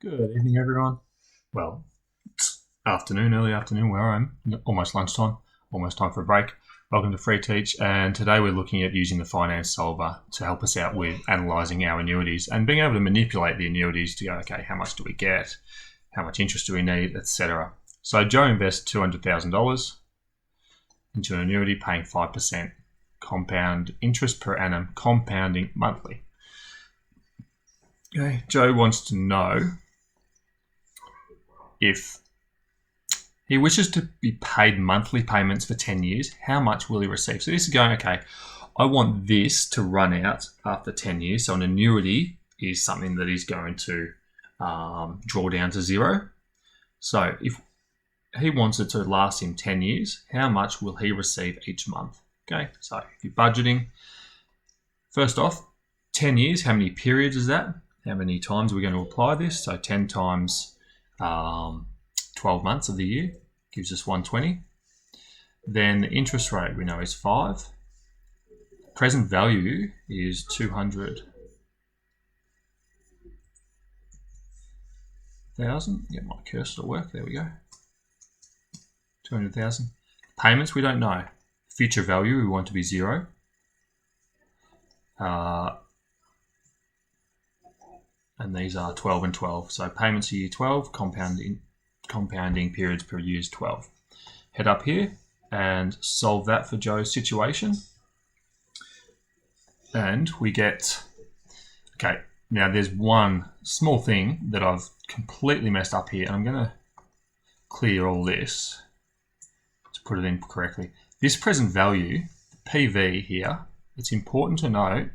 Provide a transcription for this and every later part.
Good evening, everyone. Well, it's early afternoon where I'm, almost lunchtime, almost time for a break. Welcome to Free Teach, and today we're looking at using the finance solver to help us out with analysing our annuities and being able to manipulate the annuities to go, okay, how much do we get, how much interest do we need, etc. So Joe invests $200,000 into an annuity paying 5% compound interest per annum, compounding monthly. Okay, Joe wants to know if he wishes to be paid monthly payments for 10 years, how much will he receive? So this is going, okay, I want this to run out after 10 years. So an annuity is something that is going to draw down to zero. So if he wants it to last him 10 years, how much will he receive each month? Okay, so if you're budgeting, first off, 10 years, how many periods is that? How many times are we going to apply this? So 10 times 12 months of the year gives us 120. Then the interest rate we know is 5. Present value is 200,000. Get my cursor to work. There we go. 200,000. Payments we don't know. Future value we want to be 0. And these are 12 and 12. So payments are year 12, compounding periods per year is 12. Head up here and solve that for Joe's situation. And we get, okay, now there's one small thing that I've completely messed up here, and I'm going to clear all this to put it in correctly. This present value, the PV here, it's important to note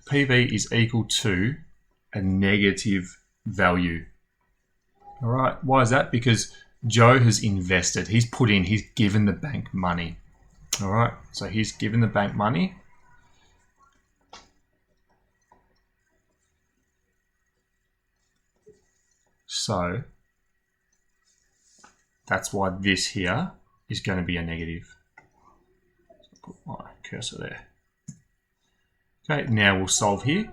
PV is equal to a negative value. All right, why is that? Because Joe has invested, he's put in, he's given the bank money. All right, so he's given the bank money. So that's why this here is going to be a negative. So I'll put my cursor there. Okay, now we'll solve here.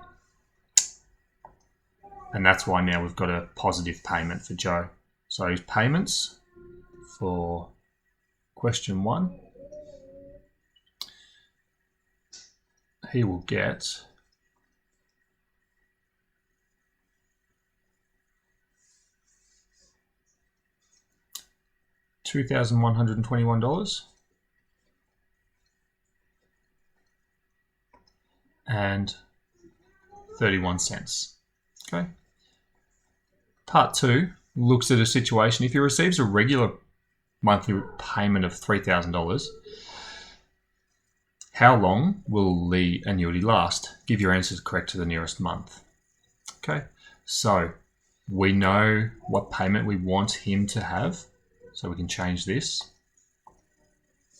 And that's why now we've got a positive payment for Joe. So his payments for question 1, he will get $2,121 and 31 cents. Okay. Part 2 looks at a situation. If he receives a regular monthly payment of $3,000, how long will the annuity last? Give your answers correct to the nearest month. Okay, so we know what payment we want him to have, so we can change this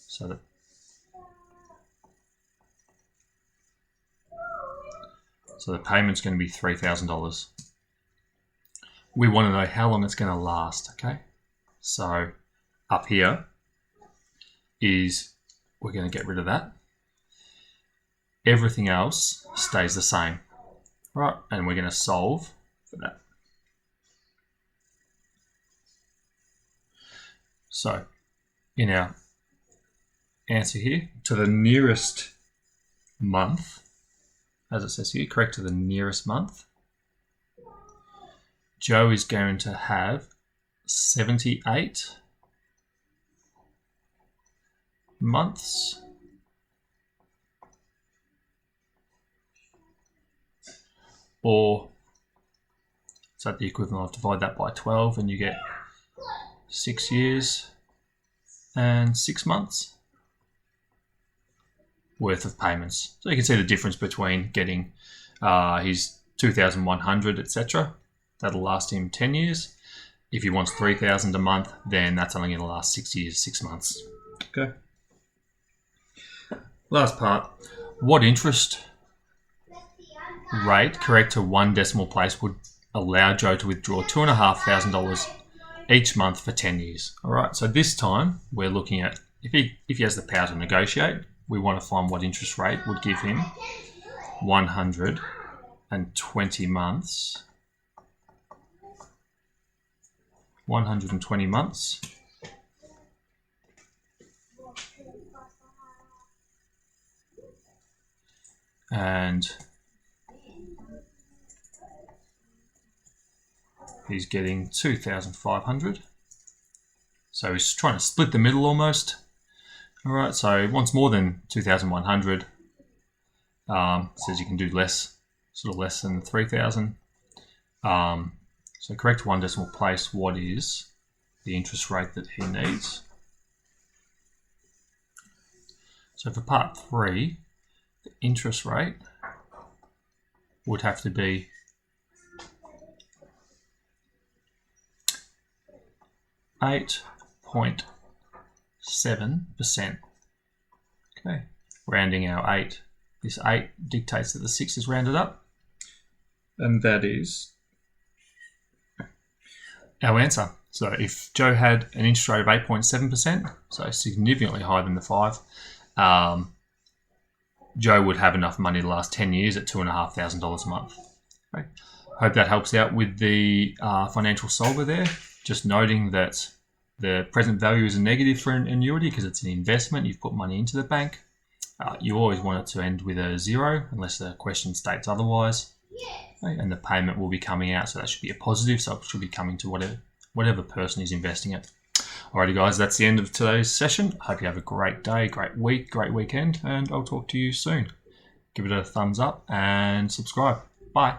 so that the payment's going to be $3,000. We want to know how long it's going to last, okay? So up here is, we're going to get rid of that. Everything else stays the same, right? And we're going to solve for that. So in our answer here, to the nearest month, as it says here, correct to the nearest month, Joe is going to have 78 months or so the equivalent of divide that by 12 and you get 6 years and 6 months worth of payments. So you can see the difference between getting his 2,100, etc. That'll last him 10 years. If he wants 3,000 a month, then that's only going to last 6 years, 6 months. Okay. Last part. What interest rate, correct to one decimal place, would allow Joe to withdraw $2,500 each month for 10 years? All right. So this time we're looking at if he has the power to negotiate, we want to find what interest rate would give him 120 months 120 months. And he's getting 2,500. So he's trying to split the middle almost. All right, so he wants more than 2,100. Says you can do less, sort of less than 3,000. So correct one decimal place, what is the interest rate that he needs? So for part 3, the interest rate would have to be 8.7%. Okay, rounding our 8. This 8 dictates that the 6 is rounded up, and that is our answer. So if Joe had an interest rate of 8.7%, so significantly higher than the 5, Joe would have enough money to last 10 years at $2,500 a month. Okay. Hope that helps out with the financial solver there. Just noting that the present value is a negative for an annuity because it's an investment. You've put money into the bank. You always want it to end with a 0 unless the question states otherwise. Okay. And the payment will be coming out, so that should be a positive. So it should be coming to whatever person is investing it. Alrighty guys, that's the end of today's session. Hope you have a great day, great week, great weekend, and I'll talk to you soon. Give it a thumbs up and subscribe. Bye.